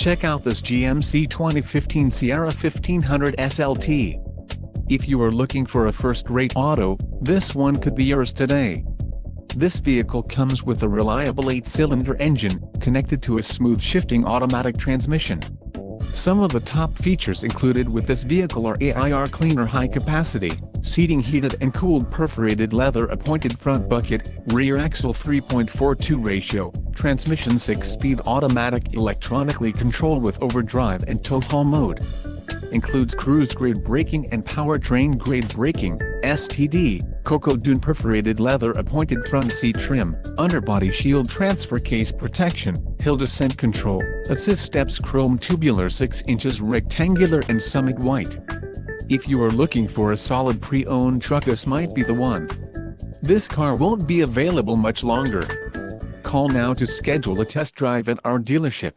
Check out this GMC 2015 Sierra 1500 SLT. If you are looking for a first-rate auto, this one could be yours today. This vehicle comes with a reliable 8-cylinder engine, connected to a smooth shifting automatic transmission. Some of the top features included with this vehicle are AIR cleaner high capacity, seating heated and cooled perforated leather appointed front bucket, rear axle 3.42 ratio, transmission 6-speed automatic electronically controlled with overdrive and tow haul mode. Includes cruise-grade braking and powertrain-grade braking, STD, Cocoa Dune perforated leather appointed front seat trim, underbody shield transfer case protection, hill descent control, assist steps chrome tubular 6 inches rectangular and summit white. If you are looking for a solid pre-owned truck, this might be the one. This car won't be available much longer. Call now to schedule a test drive at our dealership.